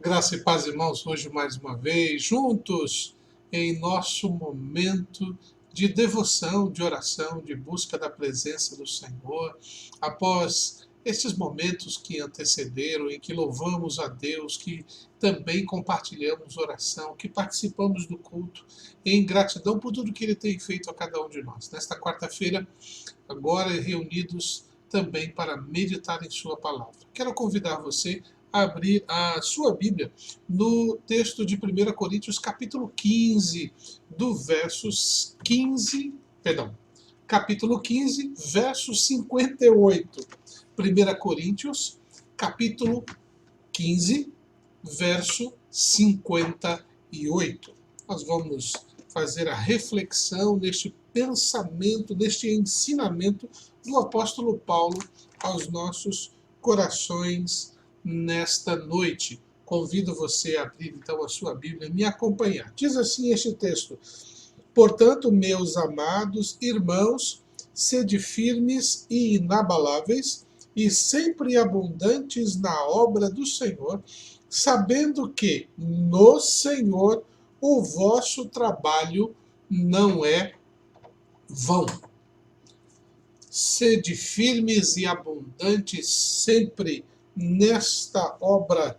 Graça e paz, irmãos, hoje mais uma vez, juntos em nosso momento de devoção, de oração, de busca da presença do Senhor. Após estes momentos que antecederam, em que louvamos a Deus, que também compartilhamos oração, que participamos do culto, em gratidão por tudo que Ele tem feito a cada um de nós. Nesta quarta-feira, agora reunidos também para meditar em Sua palavra. Quero convidar você a abrir a sua Bíblia no texto de 1 Coríntios, capítulo 15, do versos 15, perdão, capítulo 15, verso 58. 1 Coríntios, capítulo 15, verso 58. Nós vamos fazer a reflexão neste pensamento, neste ensinamento do apóstolo Paulo aos nossos corações nesta noite. Convido você a abrir então a sua Bíblia e me acompanhar. Diz assim este texto: Portanto, meus amados irmãos, sede firmes e inabaláveis, e sempre abundantes na obra do Senhor, sabendo que no Senhor o vosso trabalho não é vão. Sede firmes e abundantes sempre nesta obra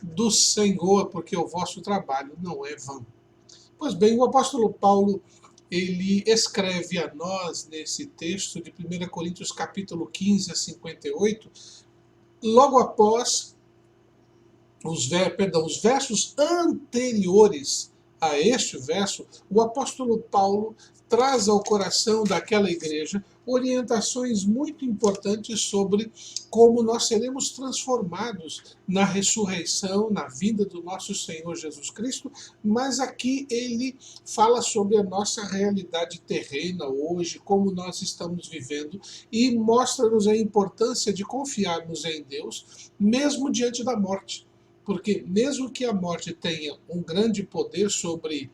do Senhor, porque o vosso trabalho não é vão. Pois bem, o apóstolo Paulo, ele escreve a nós nesse texto de 1 Coríntios capítulo 15 a 58, logo após os versos anteriores a este verso, o apóstolo Paulo traz ao coração daquela igreja orientações muito importantes sobre como nós seremos transformados na ressurreição, na vinda do nosso Senhor Jesus Cristo, mas aqui ele fala sobre a nossa realidade terrena hoje, como nós estamos vivendo, e mostra-nos a importância de confiarmos em Deus, mesmo diante da morte. Porque mesmo que a morte tenha um grande poder sobre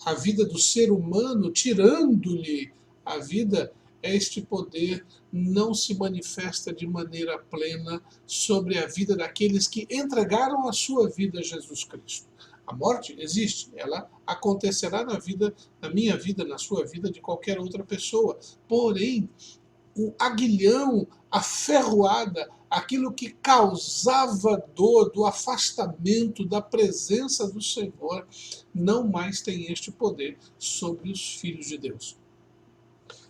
a vida do ser humano, tirando-lhe a vida, este poder não se manifesta de maneira plena sobre a vida daqueles que entregaram a sua vida a Jesus Cristo. A morte existe, ela acontecerá na minha vida, na sua vida, de qualquer outra pessoa. Porém, o aguilhão, a ferroada, aquilo que causava dor do afastamento da presença do Senhor, não mais tem este poder sobre os filhos de Deus.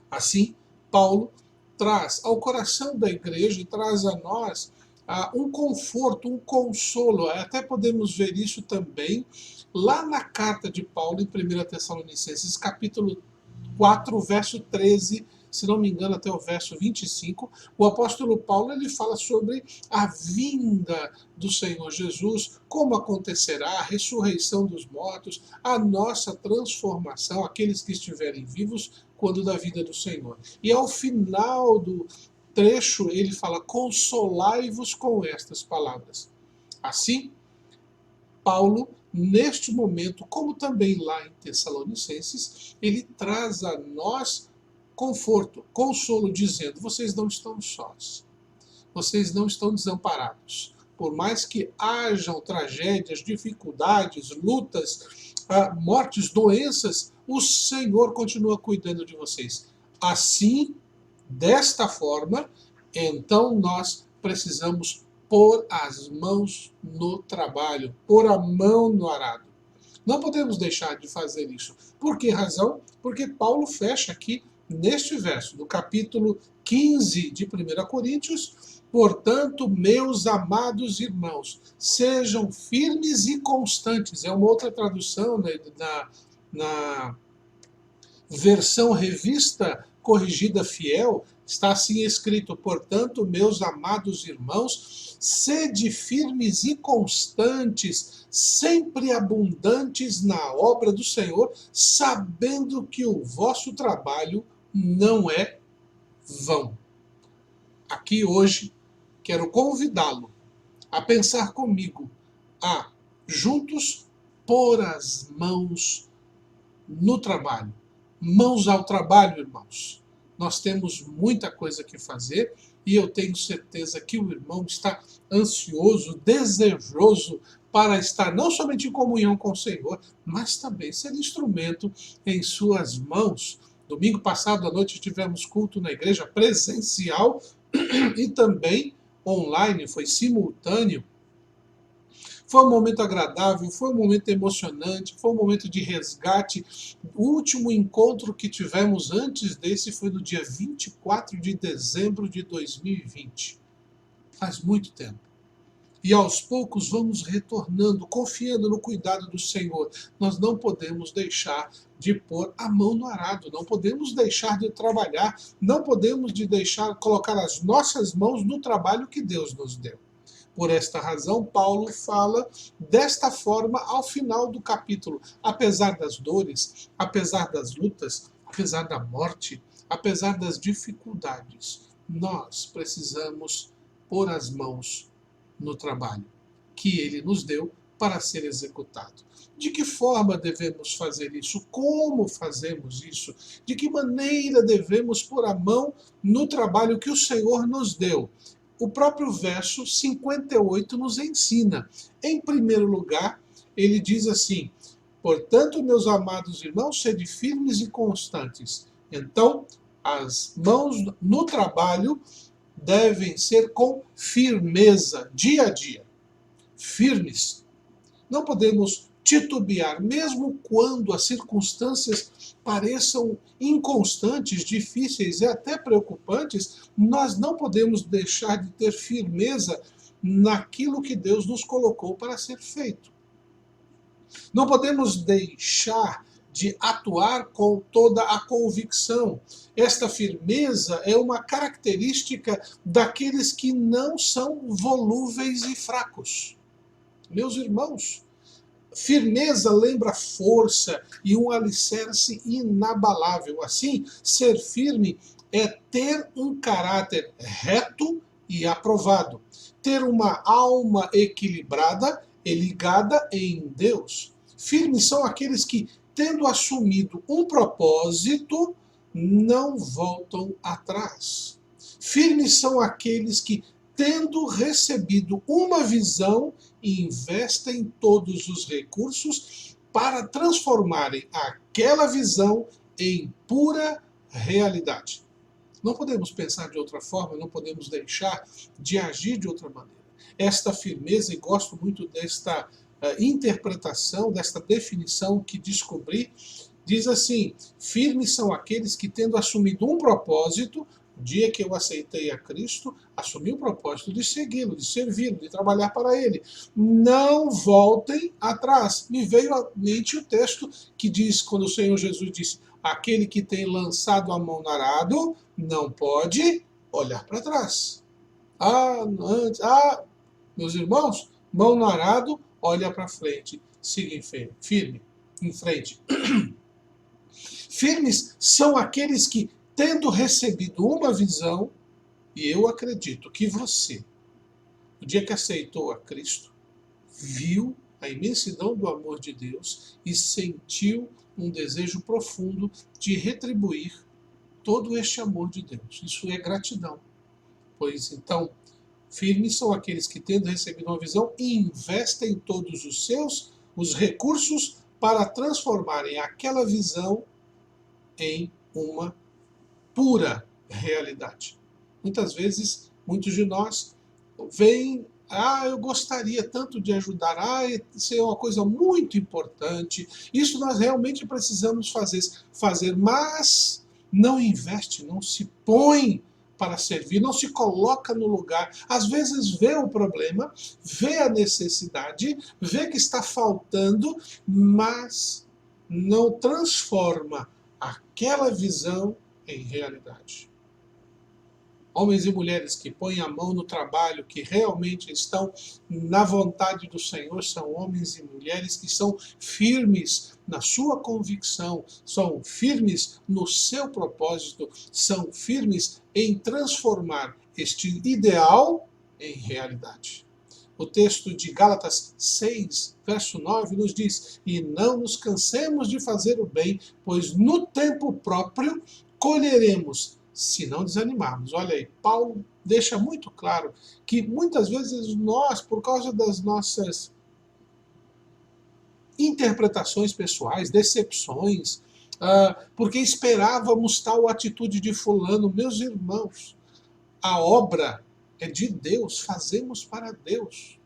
Assim, Paulo traz ao coração da igreja e traz a nós um conforto, um consolo. Até podemos ver isso também lá na carta de Paulo em 1 Tessalonicenses, capítulo 4, verso 13, se não me engano, até o verso 25, o apóstolo Paulo ele fala sobre a vinda do Senhor Jesus, como acontecerá, a ressurreição dos mortos, a nossa transformação, aqueles que estiverem vivos, quando da vida do Senhor. E ao final do trecho, ele fala: consolai-vos com estas palavras. Assim, Paulo, neste momento, como também lá em Tessalonicenses, ele traz a nós conforto, consolo, dizendo: vocês não estão sós, vocês não estão desamparados. Por mais que hajam tragédias, dificuldades, lutas, mortes, doenças, o Senhor continua cuidando de vocês. Assim, desta forma, então nós precisamos pôr as mãos no trabalho, pôr a mão no arado. Não podemos deixar de fazer isso. Por que razão? Porque Paulo fecha aqui neste verso, do capítulo 15 de 1 Coríntios: portanto, meus amados irmãos, sejam firmes e constantes. É uma outra tradução, né, na versão revista corrigida fiel, está assim escrito: portanto, meus amados irmãos, sede firmes e constantes, sempre abundantes na obra do Senhor, sabendo que o vosso trabalho não é vão. Aqui hoje quero convidá-lo a pensar comigo, a juntos pôr as mãos no trabalho. Mãos ao trabalho, irmãos. Nós temos muita coisa que fazer e eu tenho certeza que o irmão está ansioso, desejoso para estar não somente em comunhão com o Senhor, mas também ser instrumento em suas mãos. Domingo passado à noite tivemos culto na igreja presencial e também online, foi simultâneo. Foi um momento agradável, foi um momento emocionante, foi um momento de resgate. O último encontro que tivemos antes desse foi no dia 24 de dezembro de 2020. Faz muito tempo. E aos poucos vamos retornando, confiando no cuidado do Senhor. Nós não podemos deixar de pôr a mão no arado, não podemos deixar de trabalhar, não podemos de deixar colocar as nossas mãos no trabalho que Deus nos deu. Por esta razão, Paulo fala desta forma ao final do capítulo. Apesar das dores, apesar das lutas, apesar da morte, apesar das dificuldades, nós precisamos pôr as mãos no trabalho que ele nos deu para ser executado. De que forma devemos fazer isso? Como fazemos isso? De que maneira devemos pôr a mão no trabalho que o Senhor nos deu? O próprio verso 58 nos ensina. Em primeiro lugar, ele diz assim: portanto, meus amados irmãos, sede firmes e constantes. Então, as mãos no trabalho devem ser com firmeza, dia a dia. Firmes. Não podemos titubear, mesmo quando as circunstâncias pareçam inconstantes, difíceis e até preocupantes, nós não podemos deixar de ter firmeza naquilo que Deus nos colocou para ser feito. Não podemos deixar de atuar com toda a convicção. Esta firmeza é uma característica daqueles que não são volúveis e fracos. Meus irmãos, firmeza lembra força e um alicerce inabalável. Assim, ser firme é ter um caráter reto e aprovado, ter uma alma equilibrada e ligada em Deus. Firmes são aqueles que, tendo assumido um propósito, não voltam atrás. Firmes são aqueles que, tendo recebido uma visão, investem todos os recursos para transformarem aquela visão em pura realidade. Não podemos pensar de outra forma, não podemos deixar de agir de outra maneira. Esta firmeza, e gosto muito desta interpretação, desta definição que descobri, diz assim: firmes são aqueles que, tendo assumido um propósito, no dia que eu aceitei a Cristo, assumi o propósito de segui-lo, de servi-lo, de trabalhar para Ele. Não voltem atrás. Me veio à mente o texto que diz, quando o Senhor Jesus disse: aquele que tem lançado a mão no arado não pode olhar para trás. Meus irmãos, mão no arado, olha para frente, siga firme, em frente. Firmes são aqueles que, tendo recebido uma visão, e eu acredito que você, no dia que aceitou a Cristo, viu a imensidão do amor de Deus e sentiu um desejo profundo de retribuir todo este amor de Deus. Isso é gratidão. Pois então, firmes são aqueles que, tendo recebido uma visão, investem todos os recursos para transformarem aquela visão em uma pura realidade. Muitas vezes, muitos de nós veem: eu gostaria tanto de ajudar, isso é uma coisa muito importante, isso nós realmente precisamos fazer, mas não investe, não se põe para servir, não se coloca no lugar. Às vezes vê o problema, vê a necessidade, vê que está faltando, mas não transforma aquela visão em realidade. Homens e mulheres que põem a mão no trabalho, que realmente estão na vontade do Senhor, são homens e mulheres que são firmes na sua convicção, são firmes no seu propósito, são firmes em transformar este ideal em realidade. O texto de Gálatas 6, verso 9, nos diz: e não nos cansemos de fazer o bem, pois no tempo próprio colheremos, se não desanimarmos. Olha aí, Paulo deixa muito claro que muitas vezes nós, por causa das nossas interpretações pessoais, decepções, porque esperávamos tal atitude de fulano. Meus irmãos, a obra é de Deus, fazemos para Deus.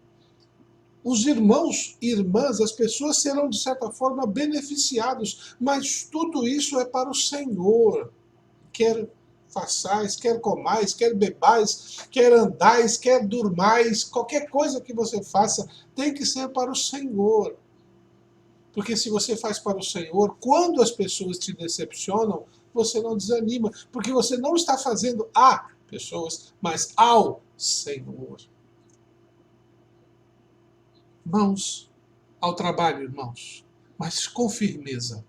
Os irmãos e irmãs, as pessoas serão de certa forma beneficiados, mas tudo isso é para o Senhor. Quer façais, quer comais, quer bebais, quer andais, quer durmais, qualquer coisa que você faça tem que ser para o Senhor. Porque se você faz para o Senhor, quando as pessoas te decepcionam, você não desanima, porque você não está fazendo a pessoas, mas ao Senhor. Mãos ao trabalho, irmãos, mas com firmeza,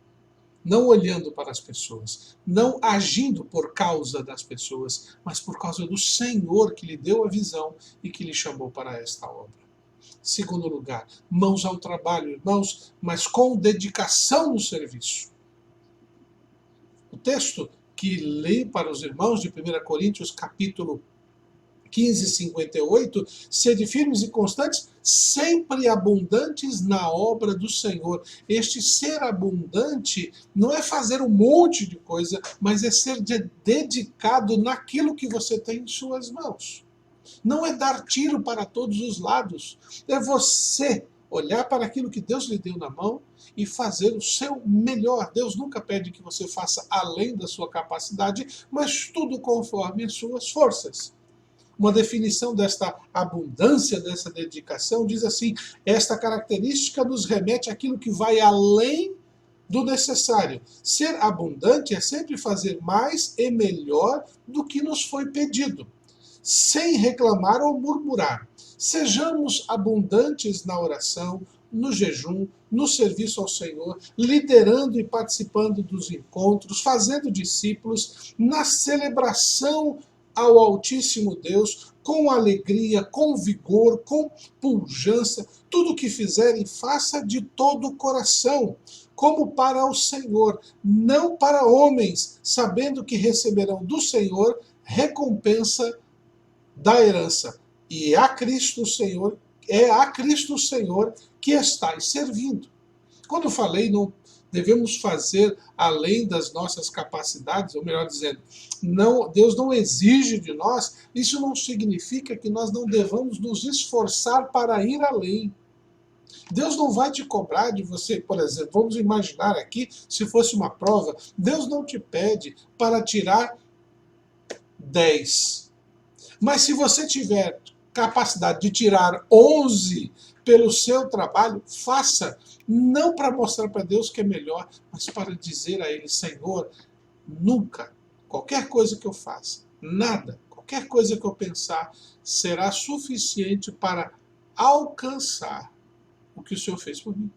não olhando para as pessoas, não agindo por causa das pessoas, mas por causa do Senhor que lhe deu a visão e que lhe chamou para esta obra. Segundo lugar, mãos ao trabalho, irmãos, mas com dedicação no serviço. O texto que li para os irmãos de 1 Coríntios, capítulo 15, 58, sede firmes e constantes, sempre abundantes na obra do Senhor. Este ser abundante não é fazer um monte de coisa, mas é ser dedicado naquilo que você tem em suas mãos. Não é dar tiro para todos os lados, é você olhar para aquilo que Deus lhe deu na mão e fazer o seu melhor. Deus nunca pede que você faça além da sua capacidade, mas tudo conforme as suas forças. Uma definição desta abundância, dessa dedicação, diz assim: esta característica nos remete àquilo que vai além do necessário. Ser abundante é sempre fazer mais e melhor do que nos foi pedido, sem reclamar ou murmurar. Sejamos abundantes na oração, no jejum, no serviço ao Senhor, liderando e participando dos encontros, fazendo discípulos, na celebração ao Altíssimo Deus, com alegria, com vigor, com pujança. Tudo o que fizerem, faça de todo o coração, como para o Senhor, não para homens, sabendo que receberão do Senhor recompensa da herança. E é a Cristo Senhor que estáis servindo. Quando falei, não devemos fazer além das nossas capacidades, ou melhor dizendo, não, Deus não exige de nós, isso não significa que nós não devamos nos esforçar para ir além. Deus não vai te cobrar de você, por exemplo, vamos imaginar aqui, se fosse uma prova, Deus não te pede para tirar 10. Mas se você tiver capacidade de tirar 11 pelo seu trabalho, faça. Não para mostrar para Deus que é melhor, mas para dizer a Ele: Senhor, nunca, qualquer coisa que eu faça, nada, qualquer coisa que eu pensar, será suficiente para alcançar o que o Senhor fez por mim.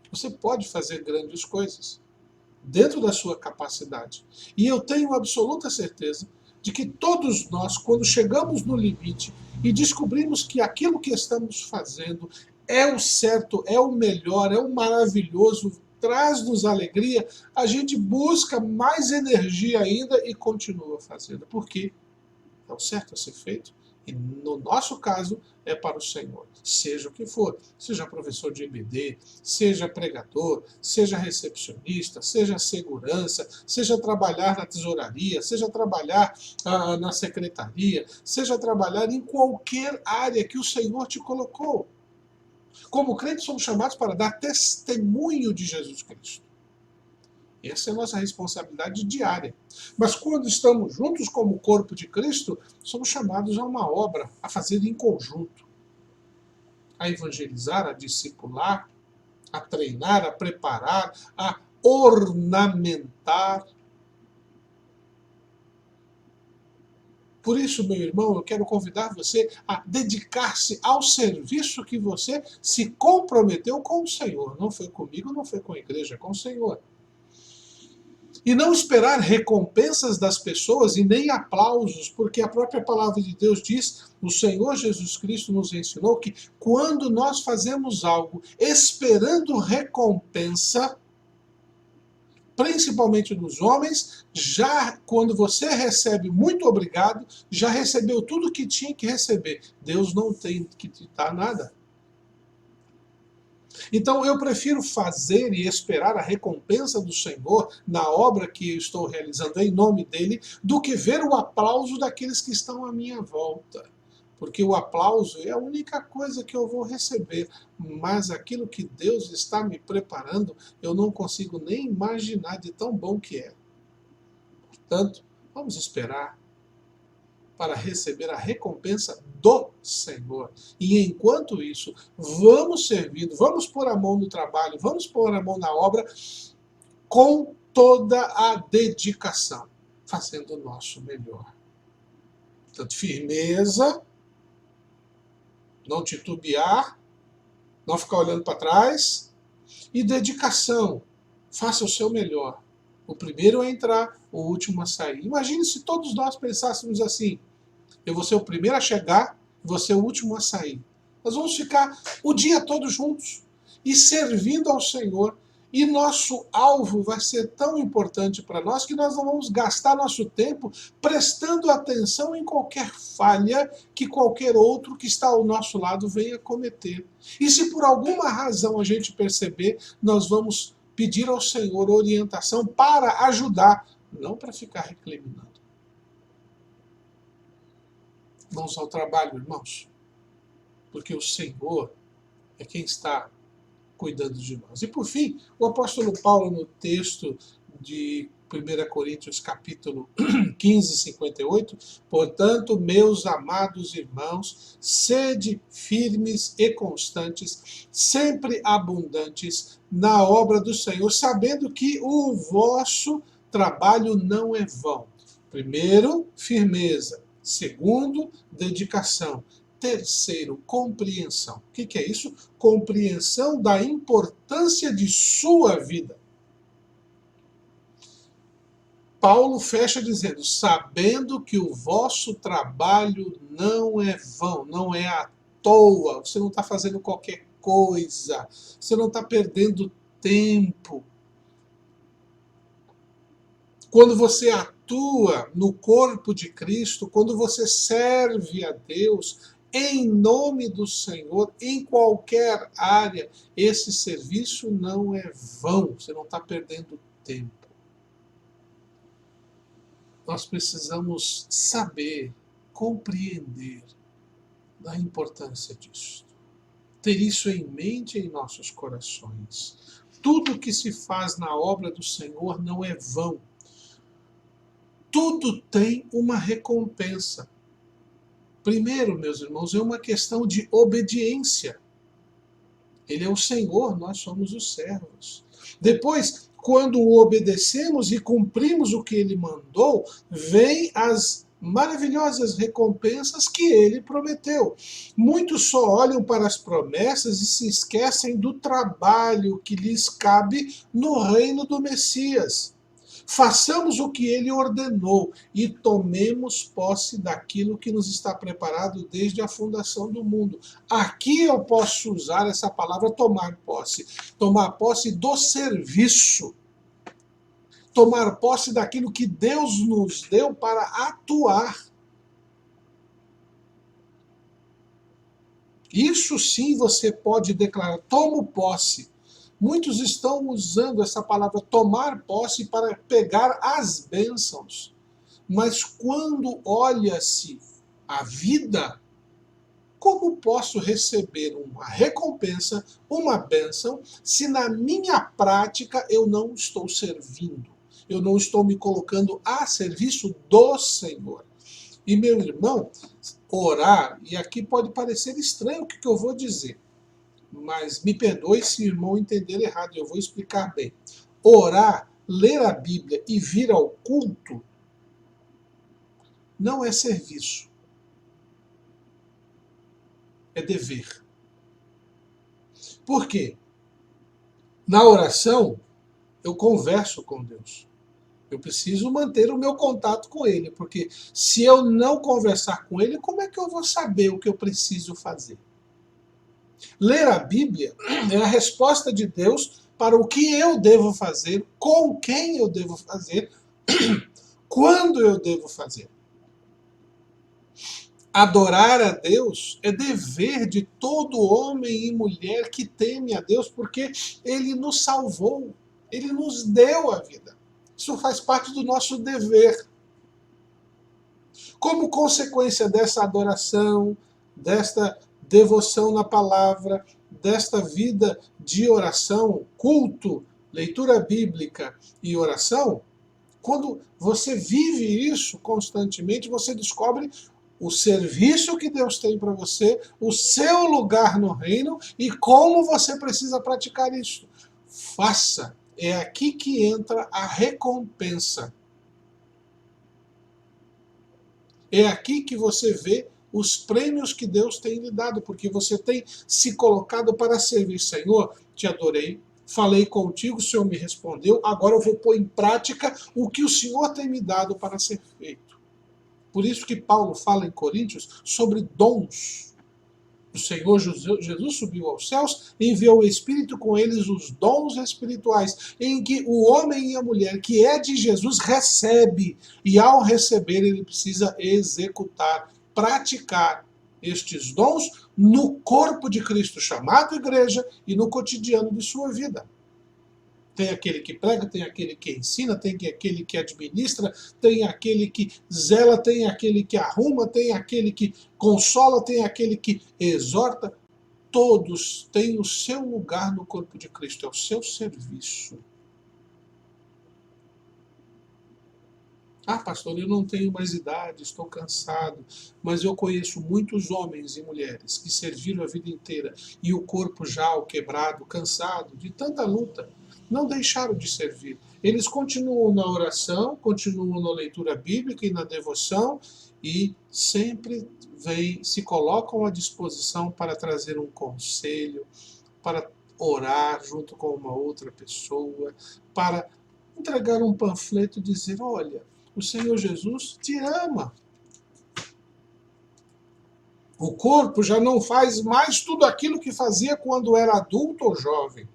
Você pode fazer grandes coisas dentro da sua capacidade. E eu tenho absoluta certeza de que todos nós, quando chegamos no limite e descobrimos que aquilo que estamos fazendo é o certo, é o melhor, é o maravilhoso, traz-nos alegria, a gente busca mais energia ainda e continua fazendo. Por quê? É o certo a ser feito. E no nosso caso, é para o Senhor. Seja o que for. Seja professor de EBD, seja pregador, seja recepcionista, seja segurança, seja trabalhar na tesouraria, seja trabalhar na secretaria, seja trabalhar em qualquer área que o Senhor te colocou. Como crentes, somos chamados para dar testemunho de Jesus Cristo. Essa é a nossa responsabilidade diária. Mas quando estamos juntos como corpo de Cristo, somos chamados a uma obra, a fazer em conjunto. A evangelizar, a discipular, a treinar, a preparar, a ornamentar. Por isso, meu irmão, eu quero convidar você a dedicar-se ao serviço que você se comprometeu com o Senhor. Não foi comigo, não foi com a igreja, é com o Senhor. E não esperar recompensas das pessoas e nem aplausos, porque a própria palavra de Deus diz, o Senhor Jesus Cristo nos ensinou que quando nós fazemos algo esperando recompensa, principalmente dos homens, já quando você recebe muito obrigado, já recebeu tudo que tinha que receber. Deus não tem que te dar nada. Então eu prefiro fazer e esperar a recompensa do Senhor na obra que eu estou realizando em nome dele, do que ver o aplauso daqueles que estão à minha volta. Porque o aplauso é a única coisa que eu vou receber, mas aquilo que Deus está me preparando, eu não consigo nem imaginar de tão bom que é. Portanto, vamos esperar para receber a recompensa do Senhor. E enquanto isso, vamos servindo, vamos pôr a mão no trabalho, vamos pôr a mão na obra com toda a dedicação, fazendo o nosso melhor. Portanto, firmeza, não titubear, não ficar olhando para trás, e dedicação, faça o seu melhor. O primeiro a entrar, o último a sair. Imagine se todos nós pensássemos assim: eu vou ser o primeiro a chegar, vou ser o último a sair. Nós vamos ficar o dia todo juntos e servindo ao Senhor. E nosso alvo vai ser tão importante para nós que nós não vamos gastar nosso tempo prestando atenção em qualquer falha que qualquer outro que está ao nosso lado venha cometer. E se por alguma razão a gente perceber, nós vamos pedir ao Senhor orientação para ajudar, não para ficar recriminando. Vamos ao trabalho, irmãos, porque o Senhor é quem está cuidando de nós. E por fim, o apóstolo Paulo, no texto de 1 Coríntios capítulo 15, 58, portanto, meus amados irmãos, sede firmes e constantes, sempre abundantes na obra do Senhor, sabendo que o vosso trabalho não é vão. Primeiro, firmeza. Segundo, dedicação. Terceiro, compreensão. O que é isso? Compreensão da importância de sua vida. Paulo fecha dizendo, sabendo que o vosso trabalho não é vão, não é à toa, você não está fazendo qualquer coisa, você não está perdendo tempo. Quando você atua no corpo de Cristo, quando você serve a Deus, em nome do Senhor, em qualquer área, esse serviço não é vão, você não está perdendo tempo. Nós precisamos saber, compreender a importância disso. Ter isso em mente em nossos corações. Tudo que se faz na obra do Senhor não é vão. Tudo tem uma recompensa. Primeiro, meus irmãos, é uma questão de obediência. Ele é o Senhor, nós somos os servos. Depois, quando o obedecemos e cumprimos o que ele mandou, vem as maravilhosas recompensas que ele prometeu. Muitos só olham para as promessas e se esquecem do trabalho que lhes cabe no reino do Messias. Façamos o que ele ordenou e tomemos posse daquilo que nos está preparado desde a fundação do mundo. Aqui eu posso usar essa palavra tomar posse. Tomar posse do serviço. Tomar posse daquilo que Deus nos deu para atuar. Isso sim você pode declarar, tomo posse. Muitos estão usando essa palavra tomar posse para pegar as bênçãos. Mas quando olha-se a vida, como posso receber uma recompensa, uma bênção, se na minha prática eu não estou servindo? Eu não estou me colocando a serviço do Senhor. E meu irmão, orar, e aqui pode parecer estranho o que eu vou dizer, mas me perdoe se o irmão entender errado, eu vou explicar bem. Orar, ler a Bíblia e vir ao culto não é serviço. É dever. Por quê? Na oração, eu converso com Deus. Eu preciso manter o meu contato com Ele, porque se eu não conversar com Ele, como é que eu vou saber o que eu preciso fazer? Ler a Bíblia é a resposta de Deus para o que eu devo fazer, com quem eu devo fazer, quando eu devo fazer. Adorar a Deus é dever de todo homem e mulher que teme a Deus, porque Ele nos salvou, Ele nos deu a vida. Isso faz parte do nosso dever. Como consequência dessa adoração, desta devoção na palavra, desta vida de oração, culto, leitura bíblica e oração, quando você vive isso constantemente, você descobre o serviço que Deus tem para você, o seu lugar no reino e como você precisa praticar isso. Faça. É aqui que entra a recompensa. É aqui que você vê os prêmios que Deus tem lhe dado, porque você tem se colocado para servir. Senhor, te adorei, falei contigo, o Senhor me respondeu, agora eu vou pôr em prática o que o Senhor tem me dado para ser feito. Por isso que Paulo fala em Coríntios sobre dons. O Senhor Jesus subiu aos céus e enviou o Espírito com eles os dons espirituais, em que o homem e a mulher que é de Jesus recebe, e ao receber ele precisa executar, praticar estes dons no corpo de Cristo, chamado igreja, e no cotidiano de sua vida. Tem aquele que prega, tem aquele que ensina, tem aquele que administra, tem aquele que zela, tem aquele que arruma, tem aquele que consola, tem aquele que exorta. Todos têm o seu lugar no corpo de Cristo, é o seu serviço. Ah, pastor, eu não tenho mais idade, estou cansado, mas eu conheço muitos homens e mulheres que serviram a vida inteira e o corpo já quebrado, cansado de tanta luta, não deixaram de servir. Eles continuam na oração, continuam na leitura bíblica e na devoção e sempre se colocam à disposição para trazer um conselho, para orar junto com uma outra pessoa, para entregar um panfleto e dizer, olha, o Senhor Jesus te ama. O corpo já não faz mais tudo aquilo que fazia quando era adulto ou jovem.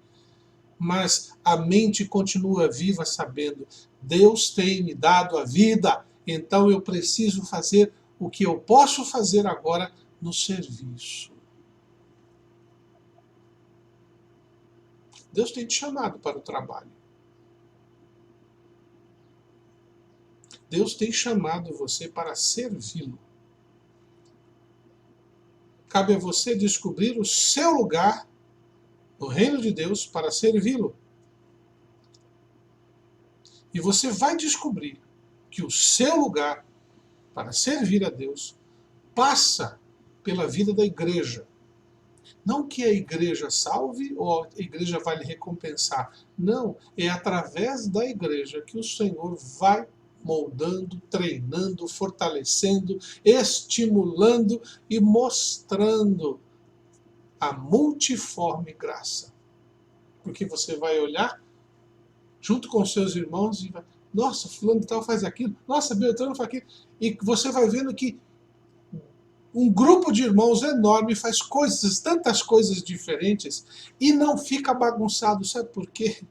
Mas a mente continua viva sabendo, Deus tem me dado a vida, então eu preciso fazer o que eu posso fazer agora no serviço. Deus tem te chamado para o trabalho. Deus tem chamado você para servi-lo. Cabe a você descobrir o seu lugar no reino de Deus para servi-lo. E você vai descobrir que o seu lugar para servir a Deus passa pela vida da igreja. Não que a igreja salve ou a igreja vai lhe recompensar. Não, é através da igreja que o Senhor vai moldando, treinando, fortalecendo, estimulando e mostrando a multiforme graça. Porque você vai olhar junto com os seus irmãos e vai, nossa, fulano de tal faz aquilo, nossa, Beltrano faz aquilo. E você vai vendo que um grupo de irmãos enorme faz coisas, tantas coisas diferentes e não fica bagunçado. Sabe por quê?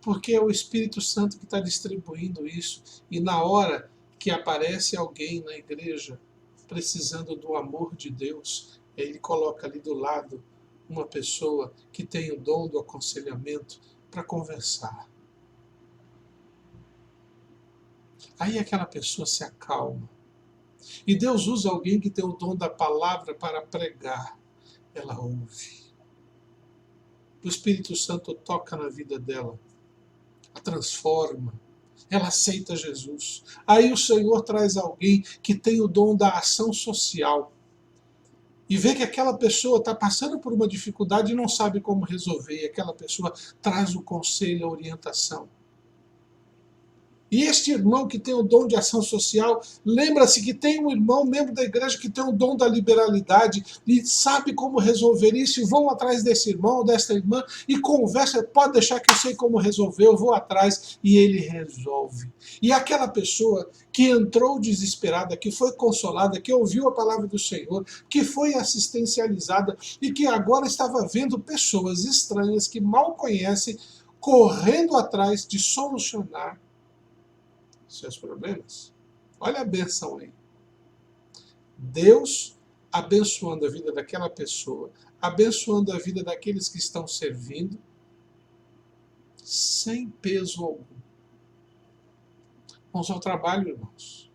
Porque é o Espírito Santo que está distribuindo isso. E na hora que aparece alguém na igreja precisando do amor de Deus, ele coloca ali do lado uma pessoa que tem o dom do aconselhamento para conversar. Aí aquela pessoa se acalma. E Deus usa alguém que tem o dom da palavra para pregar. Ela ouve. O Espírito Santo toca na vida dela, a transforma. Ela aceita Jesus. Aí o Senhor traz alguém que tem o dom da ação social. E vê que aquela pessoa está passando por uma dificuldade e não sabe como resolver. E aquela pessoa traz o conselho, a orientação. E este irmão que tem o dom de ação social, lembra-se que tem um irmão, membro da igreja, que tem o dom da liberalidade e sabe como resolver isso, e vão atrás desse irmão ou dessa irmã e conversa, pode deixar que eu sei como resolver, eu vou atrás, e ele resolve. E aquela pessoa que entrou desesperada, que foi consolada, que ouviu a palavra do Senhor, que foi assistencializada e que agora estava vendo pessoas estranhas que mal conhecem, correndo atrás de solucionar seus problemas. Olha a benção aí. Deus abençoando a vida daquela pessoa, abençoando a vida daqueles que estão servindo, sem peso algum. Vamos ao trabalho, irmãos.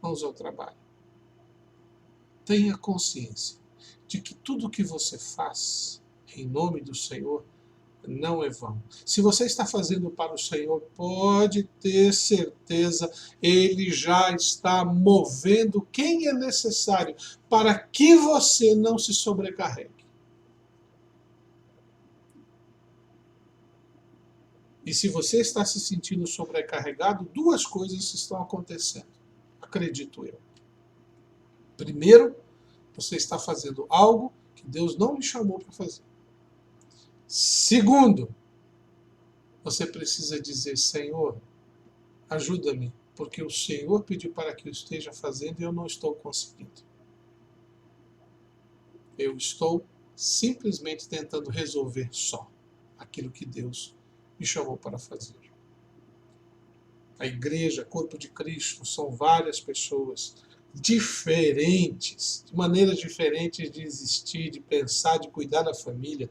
Vamos ao trabalho. Tenha consciência de que tudo que você faz em nome do Senhor não é vão. Se você está fazendo para o Senhor, pode ter certeza, Ele já está movendo quem é necessário para que você não se sobrecarregue. E se você está se sentindo sobrecarregado, duas coisas estão acontecendo, acredito eu. Primeiro, você está fazendo algo que Deus não lhe chamou para fazer. Segundo, você precisa dizer: Senhor, ajuda-me, porque o Senhor pediu para que eu esteja fazendo e eu não estou conseguindo. Eu estou simplesmente tentando resolver só aquilo que Deus me chamou para fazer. A igreja, corpo de Cristo, são várias pessoas diferentes, de maneiras diferentes de existir, de pensar, de cuidar da família,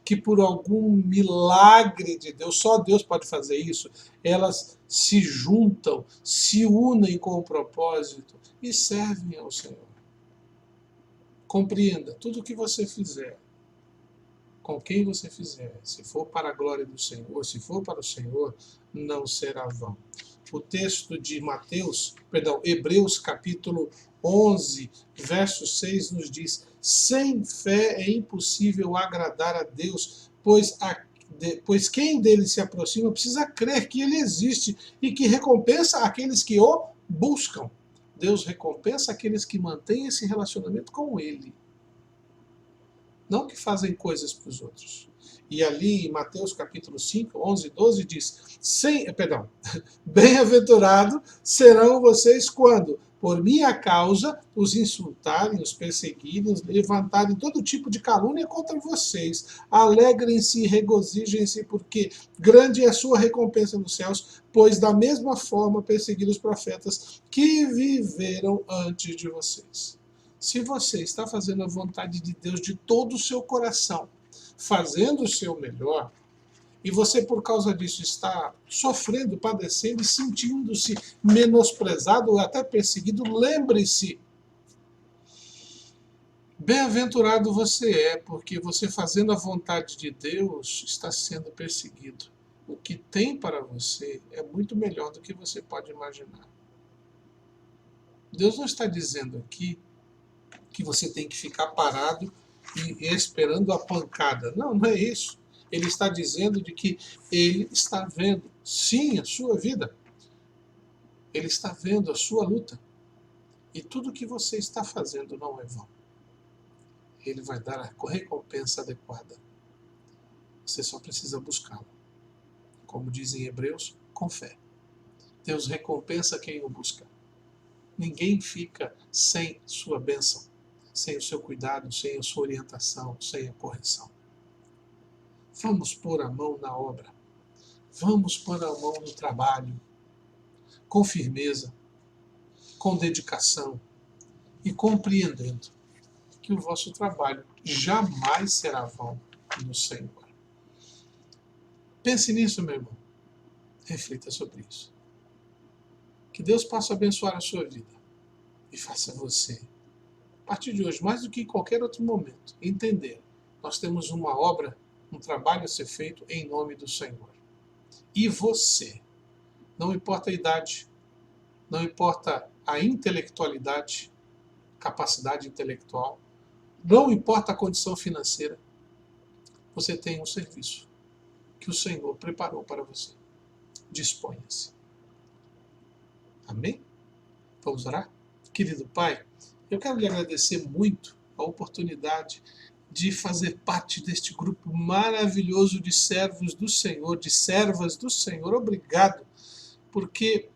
que por algum milagre de Deus, só Deus pode fazer isso, elas se juntam, se unem com o propósito e servem ao Senhor. Compreenda, tudo o que você fizer, com quem você fizer, se for para a glória do Senhor, se for para o Senhor, não será vão. O texto de Hebreus capítulo 11, verso 6 nos diz: sem fé é impossível agradar a Deus, pois quem dele se aproxima precisa crer que ele existe e que recompensa aqueles que o buscam. Deus recompensa aqueles que mantêm esse relacionamento com ele, não que fazem coisas para os outros. E ali em Mateus capítulo 5, 11 e 12 diz: bem-aventurados serão vocês quando, por minha causa, os insultarem, os perseguirem, os levantarem todo tipo de calúnia contra vocês. Alegrem-se e regozijem-se, porque grande é a sua recompensa nos céus, pois da mesma forma perseguiram os profetas que viveram antes de vocês. Se você está fazendo a vontade de Deus de todo o seu coração, fazendo o seu melhor, e você por causa disso está sofrendo, padecendo e sentindo-se menosprezado ou até perseguido, lembre-se, bem-aventurado você é, porque você fazendo a vontade de Deus está sendo perseguido. O que tem para você é muito melhor do que você pode imaginar. Deus não está dizendo aqui que você tem que ficar parado e esperando a pancada. Não, não é isso. Ele está dizendo de que ele está vendo, sim, a sua vida. Ele está vendo a sua luta. E tudo que você está fazendo não é vão. Ele vai dar a recompensa adequada. Você só precisa buscá-la. Como dizem Hebreus, com fé. Deus recompensa quem o busca. Ninguém fica sem sua bênção, sem o seu cuidado, sem a sua orientação, sem a correção. Vamos pôr a mão na obra. Vamos pôr a mão no trabalho, com firmeza, com dedicação e compreendendo que o vosso trabalho jamais será vão no Senhor. Pense nisso, meu irmão. Reflita sobre isso. Que Deus possa abençoar a sua vida e faça você, a partir de hoje, mais do que em qualquer outro momento, entender: nós temos uma obra, um trabalho a ser feito em nome do Senhor. E você, não importa a idade, não importa a intelectualidade, capacidade intelectual, não importa a condição financeira, você tem um serviço que o Senhor preparou para você. Disponha-se. Amém? Vamos orar? Querido Pai, eu quero lhe agradecer muito a oportunidade de fazer parte deste grupo maravilhoso de servos do Senhor, de servas do Senhor. Obrigado, porque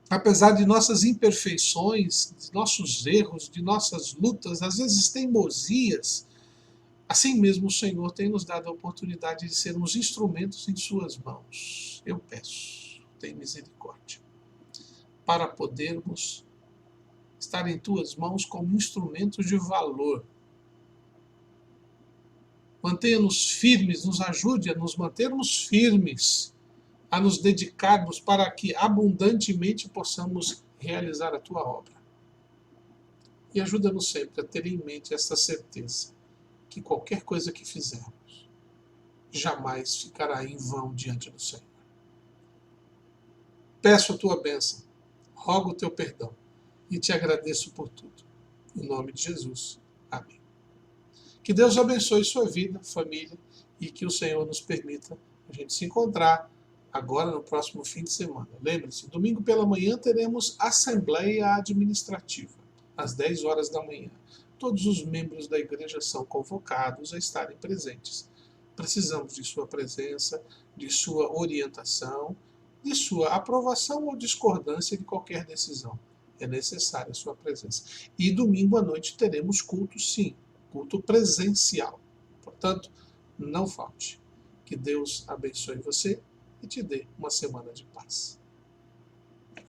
apesar de nossas imperfeições, de nossos erros, de nossas lutas, às vezes teimosias, assim mesmo o Senhor tem nos dado a oportunidade de sermos instrumentos em suas mãos. Eu peço, tem misericórdia, para podermos estar em tuas mãos como instrumentos de valor. Mantenha-nos firmes, nos ajude a nos mantermos firmes, a nos dedicarmos para que abundantemente possamos realizar a tua obra. E ajuda-nos sempre a ter em mente essa certeza, que qualquer coisa que fizermos jamais ficará em vão diante do Senhor. Peço a tua bênção, rogo o teu perdão e te agradeço por tudo. Em nome de Jesus. Amém. Que Deus abençoe sua vida, família, e que o Senhor nos permita a gente se encontrar agora no próximo fim de semana. Lembre-se, domingo pela manhã teremos Assembleia Administrativa, às 10 horas da manhã. Todos os membros da igreja são convocados a estarem presentes. Precisamos de sua presença, de sua orientação, de sua aprovação ou discordância de qualquer decisão. É necessária a sua presença. E domingo à noite teremos culto, sim, culto presencial. Portanto, não falte. Que Deus abençoe você e te dê uma semana de paz.